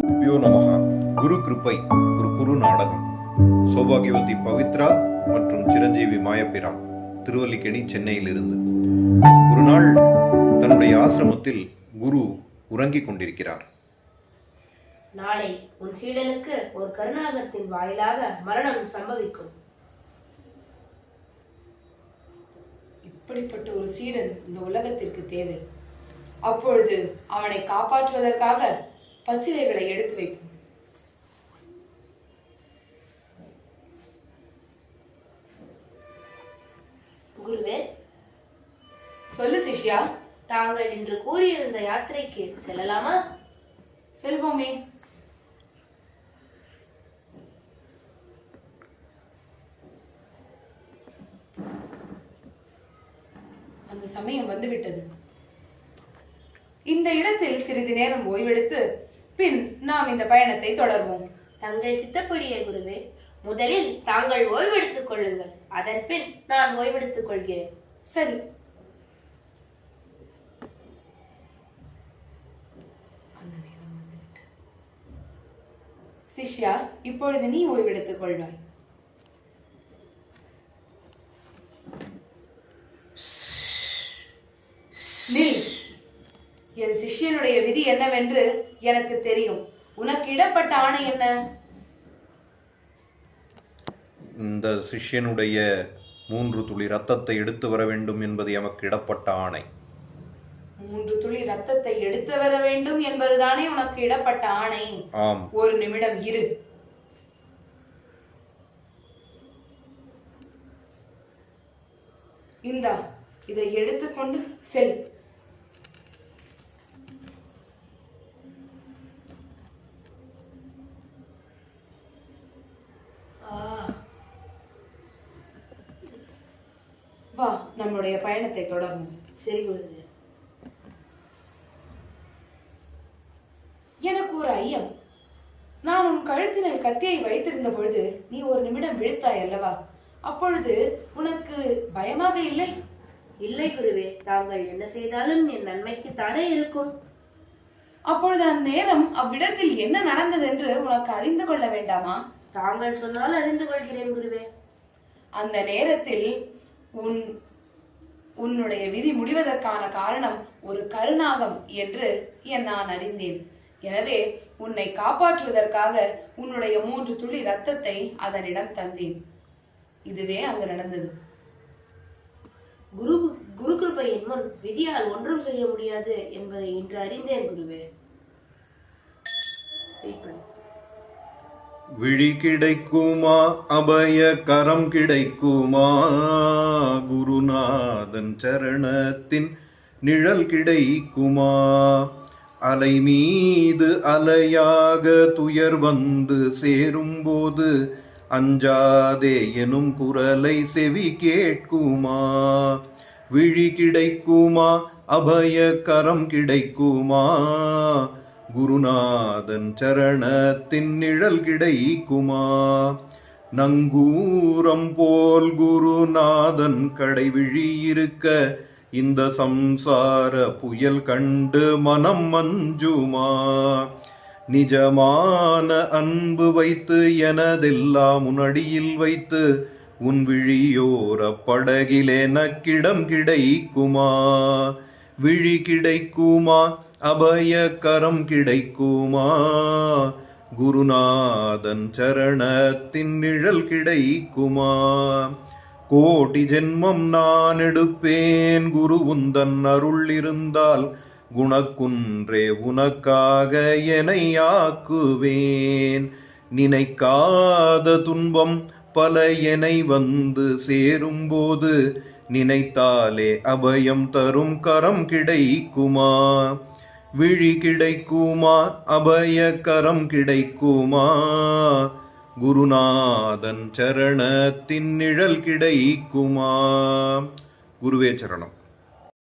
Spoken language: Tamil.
குருபியோ நமஹ. குரு கிருப்பை ஒரு குரு நாடகம். சௌபாகியவதி பவித்ரா மற்றும் சிரஞ்சீவி மாயப்பிரா, திருவல்லிக்கேணி, சென்னையிலிருந்து. ஒரு நாள் தன்னுடைய ஆசிரமத்தில் குரு உறங்கிக் கொண்டிருக்கிறார். நாளை உன் சீடனுக்கு ஒரு கருணாகத்தின் வாயிலாக மரணம் சம்பவிக்கும். இப்படிப்பட்ட ஒரு சீடன் இந்த உலகத்திற்கு தேவை. அப்பொழுது அவனை காப்பாற்றுவதற்காக பச்சிலைகளை எடுத்து வைப்போம். குருவே, சொல்லு சிஷ்யா. தாங்கள் இன்று கூறியிருந்த யாத்திரைக்கு செல்லலாமா? செல்வோமே. அந்த சமயம் வந்துவிட்டது. இந்த இடத்தில் சிறிது நேரம் ஓய்வெடுத்து பின் நாம் இந்த பயணத்தை தொடர்வோம். தங்கள் சித்தப்படியே குருவே. முதலில் தாங்கள் ஓய்வெடுத்துக் கொள்ளுங்கள், அதன் பின் நான் ஓய்வெடுத்துக் கொள்கிறேன். சரி. சிஷ்யா, இப்பொழுது நீ ஓய்வெடுத்துக் கொள்வாய். என் சிஷ்யனுடைய விதி என்னவென்று எனக்கு தெரியும். உனக்கு இடப்பட்ட ஆணை என்ன? இந்த சிஷ்யனுடைய 3 துளி ரத்தத்தை எடுத்து வர வேண்டும் என்பது எமக்கு இடப்பட்ட ஆணை. 3 துளி ரத்தத்தை எடுத்து வர வேண்டும் என்பதுதானே உனக்கு இடப்பட்ட ஆணை? ஆம். ஒரு நிமிடம் இரு. இந்தா, இதை எடுத்துக்கொண்டு செல். வா, நம்முடைய பயணத்தை தொடரும். சரி குருவே. எனக்கு ஒரு ஐயம். நான் உன் கழுத்தினில் கத்தியை வைத்திருந்த பொழுது நீ ஒரு நிமிடம் விழித்தாய் அல்லவா? அப்பொழுது உனக்கு பயமாக இல்லை? இல்லை குருவே, தாங்கள் என்ன செய்தாலும் என் நன்மைக்கு தானே இருக்கும். அப்பொழுது அந்நேரம் அவ்விடத்தில் என்ன நடந்தது என்று உனக்கு அறிந்து கொள்ள வேண்டாமா? தாங்கள் சொன்னால் அறிந்து கொள்கிறேன் குருவே. அந்த நேரத்தில் உன்னுடைய விதி முடிவதற்கான காரணம் ஒரு கருணாகம் என்று நான் அறிந்தேன். எனவே உன்னை காப்பாற்றுவதற்காக உன்னுடைய 3 துளி ரத்தத்தை அதனிடம் தந்தேன். இதுவே அங்கு நடந்தது. குரு கிருபையின் முன் விதியால் ஒன்றும் செய்ய முடியாது என்பதை இன்று அறிந்தேன் குருவே. விழி கிடைக்குமா, அபய கரம் கிடைக்குமா, குருநாதன் சரணத்தின் நிழல் கிடைக்குமா, அலை மீது அலையாக துயர் வந்து சேரும்போது அஞ்சாதே எனும் குரலை செவி கேட்குமா, விழி கிடைக்குமா, அபய கரம் கிடைக்குமா, குருநாதன் சரணத்தின் நிழல் கிடைக்குமா, நங்கூரம் போல் குருநாதன் கடைவிழி இருக்க இந்த சம்சார புயல் கண்டு மனம் மஞ்சுமா, நிஜமான அன்பு வைத்து எனதெல்லாம் உனடியில் வைத்து உன் விழியோர படகிலே நக்கிடம் கிடைக்குமா, விழி கிடைக்குமா, அபய கரம் கிடைக்குமா, குருநாதன் சரணத்தின் நிழல் கிடைக்குமா, கோடி ஜென்மம் நான் எடுப்பேன் குரு உந்தன் அருள் இருந்தால் குணக்குன்றே உனக்காக என்னை ஆக்குவேன், நினைக்காத துன்பம் பல என்னை வந்து சேரும்போது நினைத்தாலே அபயம் தரும் கரம் கிடைக்குமா, விழி கிடைக்குமா, அபய கரம் கிடைக்குமா, குருநாதன் சரணத்தின் நிழல் கிடைக்குமா. குருவே சரணம்.